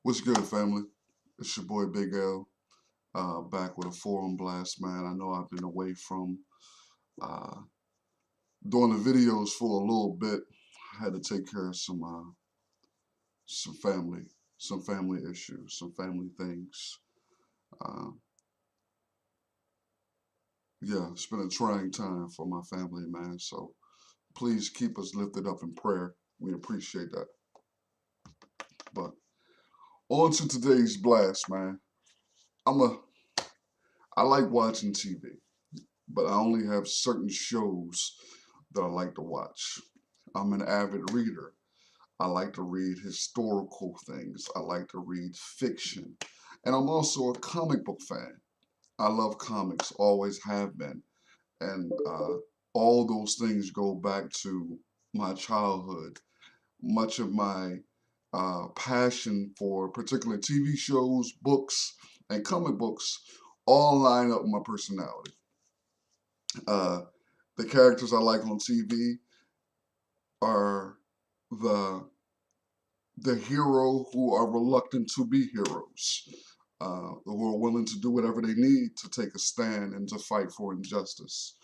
What's good, family? It's your boy Big L, back with a forum blast, man. I know I've been away from uh, doing the videos for a little bit. I had to take care of some family issues, some family things. Uh, yeah, it's been a trying time for my family, man. So please keep us lifted up in prayer. We appreciate that. But on to today's blast, man. I'm a I like watching TV, but I only have certain shows that I like to watch. I'm an avid reader. I like to read historical things. I like to read fiction. And I'm also a comic book fan. I love comics, always have been. And all those things go back to my childhood. Much of my passion for particular TV shows, books, and comic books all line up with my personality. Uh, the characters I like on TV are the the hero who are reluctant to be heroes, who are willing to do whatever they need to take a stand and to fight for injustice,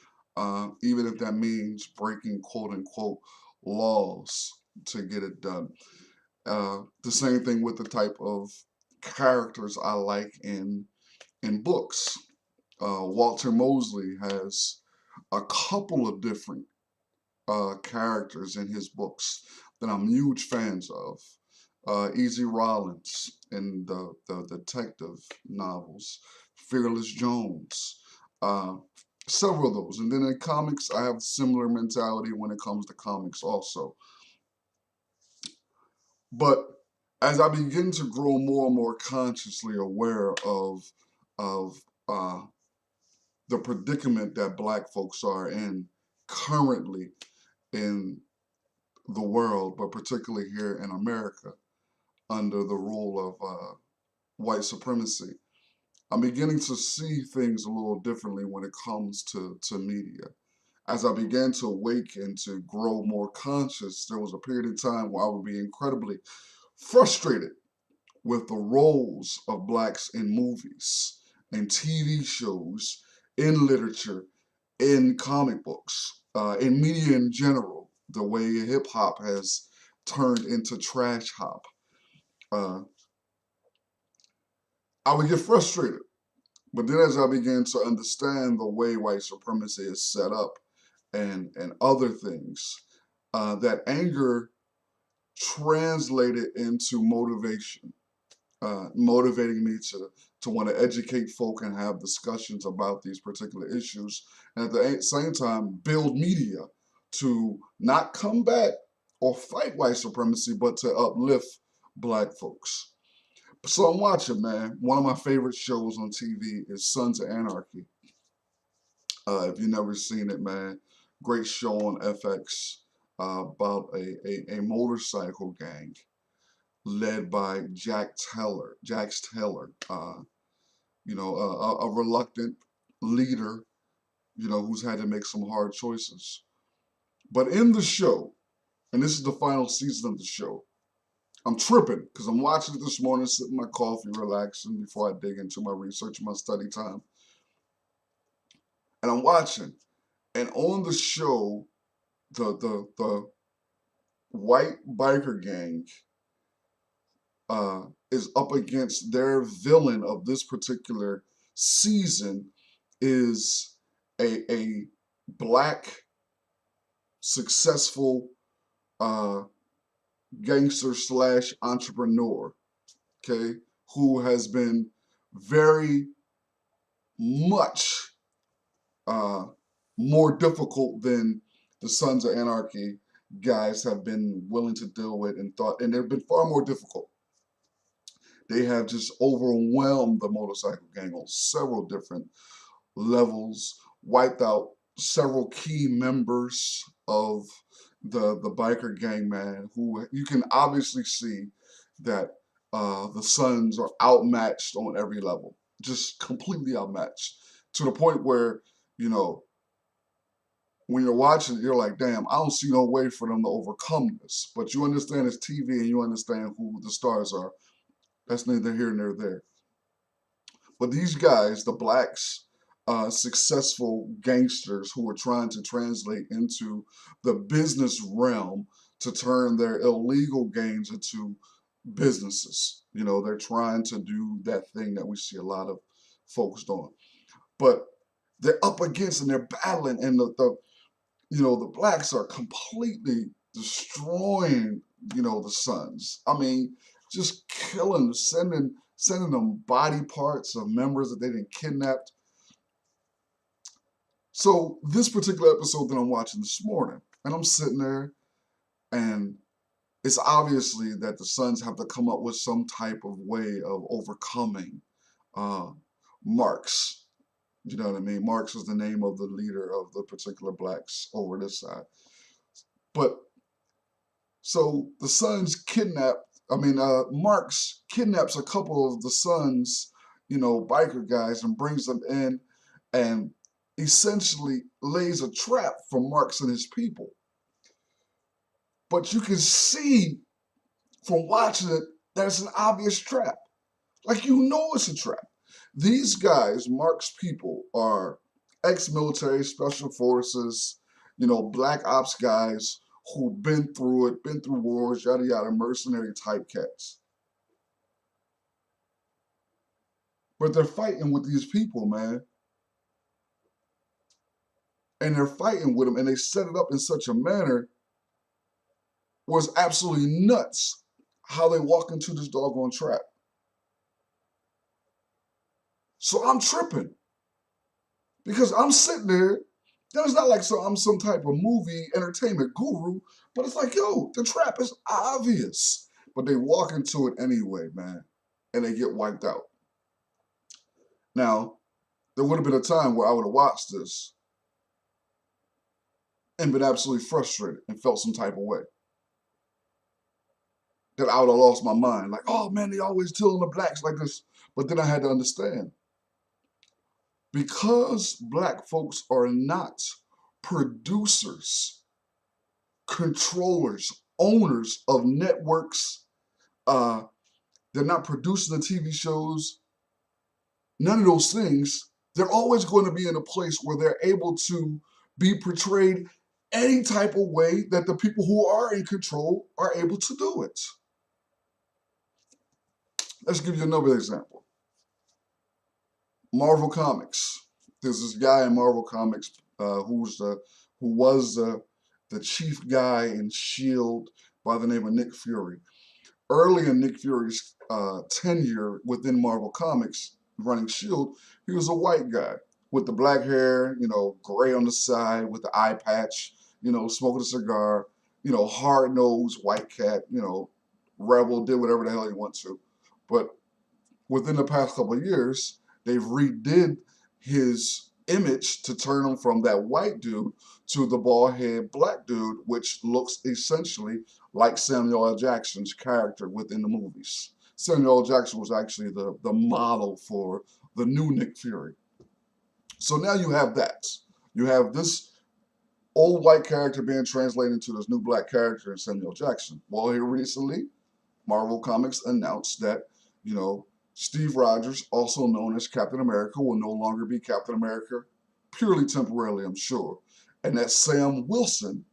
even if that means breaking quote unquote laws to get it done. The same thing with the type of characters I like in books. Walter Mosley has a couple of different characters in his books that I'm huge fans of. Easy Rollins in the detective novels, Fearless Jones, uh, several of those. And then in comics, I have a similar mentality when it comes to comics also. But as I begin to grow more and more consciously aware of the predicament that Black folks are in currently in the world, but particularly here in America, under the rule of white supremacy, I'm beginning to see things a little differently when it comes to media. As I began to awake and to grow more conscious, there was a period of time where I would be incredibly frustrated with the roles of blacks in movies, in TV shows, in literature, in comic books, in media in general, the way hip hop has turned into trash hop. Uh, I would get frustrated. But then as I began to understand the way white supremacy is set up and other things, that anger translated into motivation, motivating me to want to educate folk and have discussions about these particular issues, and at the same time build media to not combat or fight white supremacy, but to uplift black folks. So I'm watching, man. One of my favorite shows on TV is Sons of Anarchy. If you've never seen it, man, great show on FX about a motorcycle gang led by Jax Taylor, a reluctant leader, who's had to make some hard choices. But in the show, and this is the final season of the show, I'm tripping because I'm watching it this morning, sipping my coffee, relaxing before I dig into my research and my study time. And I'm watching, and on the show, the white biker gang uh, is up against their villain of this particular season is a black successful uh, gangster slash entrepreneur, okay, who has been very much uh, more difficult than the Sons of Anarchy guys have been willing to deal with and thought, and they've been far more difficult. They have just overwhelmed the motorcycle gang on several different levels, wiped out several key members of the biker gang, man, who you can obviously see that the Sons are outmatched on every level, just completely outmatched to the point where, you know, when you're watching it, you're like, damn, I don't see no way for them to overcome this. But you understand it's TV and you understand who the stars are. That's neither here nor there. But these guys, the blacks, successful gangsters who are trying to translate into the business realm to turn their illegal gains into businesses. You know, they're trying to do that thing that we see a lot of focused on. But they're up against and they're battling, and the blacks are completely destroying, the Sons. I mean, just killing, sending them body parts of members that they didn't kidnapped. So this particular episode that I'm watching this morning, and I'm sitting there, and it's obviously that the Sons have to come up with some type of way of overcoming uh, Marx. You know what I mean? Marx was the name of the leader of the particular blacks over this side. But so the Sons Marx kidnaps a couple of the Sons, biker guys, and brings them in and essentially lays a trap for Marx and his people. But you can see from watching it that it's an obvious trap. Like, it's a trap. These guys, Mark's people, are ex-military, special forces, black ops guys who've been through it, been through wars, yada yada, mercenary type cats. But they're fighting with these people, man. And they're fighting with them, and they set it up in such a manner where it's absolutely nuts how they walk into this doggone trap. So I'm tripping because I'm sitting there. Then it's not like I'm some type of movie entertainment guru, but it's like, yo, the trap is obvious. But they walk into it anyway, man, and they get wiped out. Now, there would have been a time where I would have watched this and been absolutely frustrated and felt some type of way. That I would have lost my mind. Like, oh man, they always killing the blacks like this. But then I had to understand, because black folks are not producers, controllers, owners of networks, they're not producing the TV shows, none of those things, they're always going to be in a place where they're able to be portrayed any type of way that the people who are in control are able to do it. Let's give you another example. Marvel Comics. There's this guy in Marvel Comics who was the chief guy in S.H.I.E.L.D. by the name of Nick Fury. Early in Nick Fury's tenure within Marvel Comics, running S.H.I.E.L.D., he was a white guy with the black hair, gray on the side, with the eye patch, smoking a cigar, hard-nosed white cat, rebel, did whatever the hell he wants to. But within the past couple of years, they've redid his image to turn him from that white dude to the bald-head black dude, which looks essentially like Samuel L. Jackson's character within the movies. Samuel L. Jackson was actually the model for the new Nick Fury. So now you have that. You have this old white character being translated into this new black character in Samuel Jackson. Well, here recently, Marvel Comics announced that, Steve Rogers, also known as Captain America, will no longer be Captain America, purely temporarily, I'm sure. And that Sam Wilson,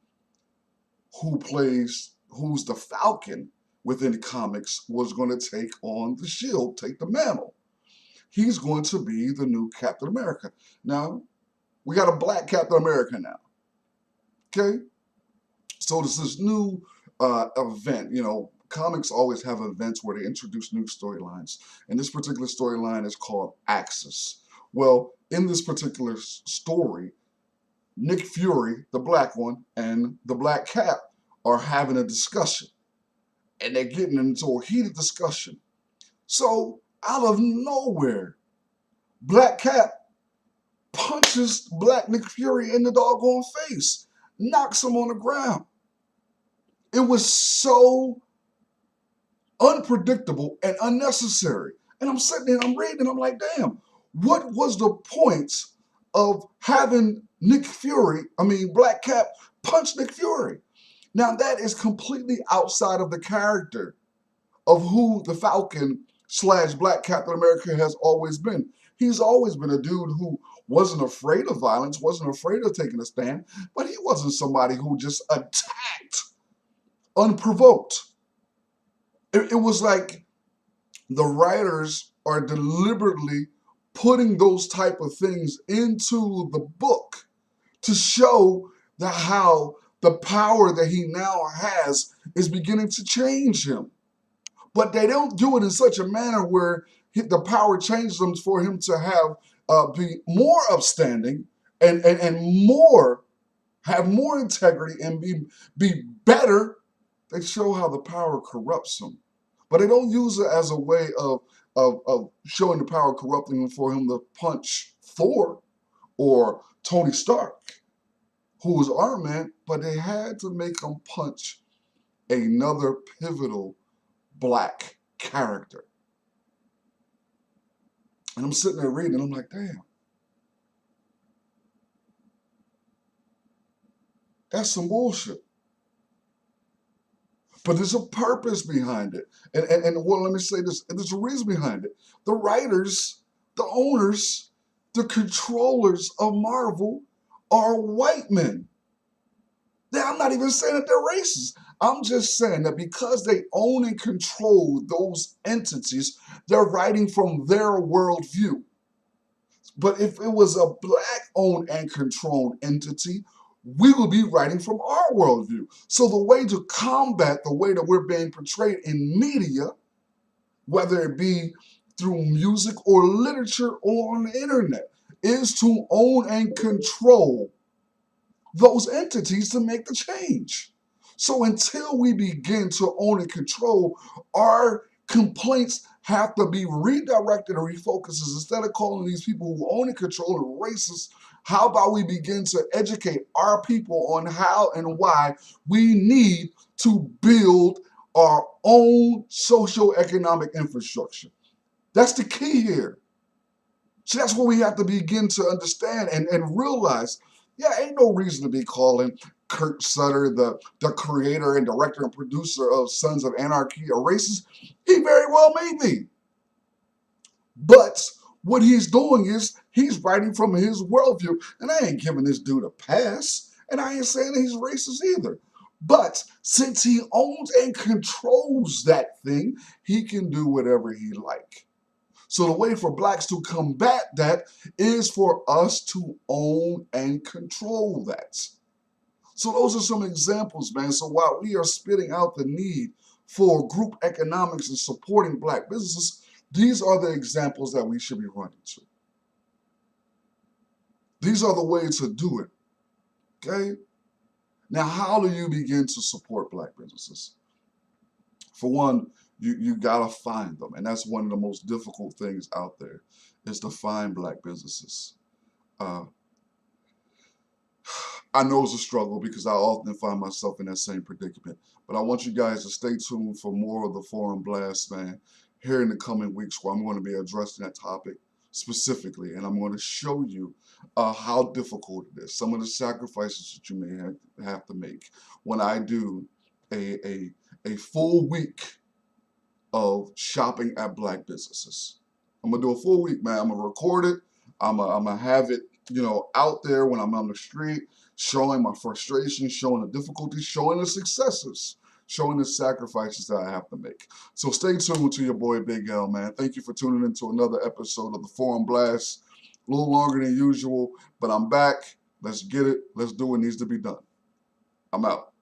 who's the Falcon within the comics, was going to take on the shield, take the mantle. He's going to be the new Captain America. Now, we got a black Captain America now. Okay? So there's this new event, comics always have events where they introduce new storylines. And this particular storyline is called Axis. Well, in this particular story, Nick Fury, the black one, and the Black Cap are having a discussion. And they're getting into a heated discussion. So, out of nowhere, Black Cap punches Black Nick Fury in the doggone face, knocks him on the ground. It was so unpredictable and unnecessary. And I'm sitting there, I'm reading, and I'm like, damn, what was the point of having Black Cap punch Nick Fury? Now that is completely outside of the character of who the Falcon slash Black Captain America has always been. He's always been a dude who wasn't afraid of violence, wasn't afraid of taking a stand, but he wasn't somebody who just attacked unprovoked. It was like the writers are deliberately putting those type of things into the book to show that how the power that he now has is beginning to change him. But they don't do it in such a manner where the power changes him for him to have be more upstanding and more have more integrity and be better. They show how the power corrupts him, but they don't use it as a way of showing the power corrupting him for him to punch Thor or Tony Stark, who was Iron Man, but they had to make him punch another pivotal Black character. And I'm sitting there reading, and I'm like, damn, that's some bullshit. But there's a purpose behind it. And well, let me say this, and there's a reason behind it. The writers, the owners, the controllers of Marvel are white men. I'm not even saying that they're racist. I'm just saying that because they own and control those entities, they're writing from their worldview. But if it was a Black owned and controlled entity, we would be writing from our worldview. So the way to combat the way that we're being portrayed in media, whether it be through music or literature or on the internet, is to own and control those entities to make the change. So until we begin to own and control, our complaints have to be redirected and refocused. Instead of calling these people who own and control and racist, how about we begin to educate our people on how and why we need to build our own socio-economic infrastructure? That's the key here. So that's what we have to begin to understand and realize. Yeah, ain't no reason to be calling Kurt Sutter, the creator and director and producer of Sons of Anarchy, a racist. He very well may be. But what he's doing is he's writing from his worldview. And I ain't giving this dude a pass. And I ain't saying that he's racist either. But since he owns and controls that thing, he can do whatever he like. So the way for Blacks to combat that is for us to own and control that. So those are some examples, man. So while we are spitting out the need for group economics and supporting Black businesses, these are the examples that we should be running to. These are the ways to do it, okay? Now, how do you begin to support Black businesses? For one, you gotta find them, and that's one of the most difficult things out there, is to find Black businesses. I know it's a struggle because I often find myself in that same predicament, but I want you guys to stay tuned for more of the Forum Blast, man, here in the coming weeks, where I'm going to be addressing that topic specifically, and I'm going to show you how difficult it is, some of the sacrifices that you may have to make when I do a full week of shopping at Black businesses. I'm gonna do a full week, man. I'm gonna record it. I'm gonna have it, out there when I'm on the street, showing my frustration, showing the difficulties, showing the successes, showing the sacrifices that I have to make. So stay tuned to your boy Big L, man. Thank you for tuning in to another episode of the Forum Blast. A little longer than usual, but I'm back. Let's get it. Let's do what needs to be done. I'm out.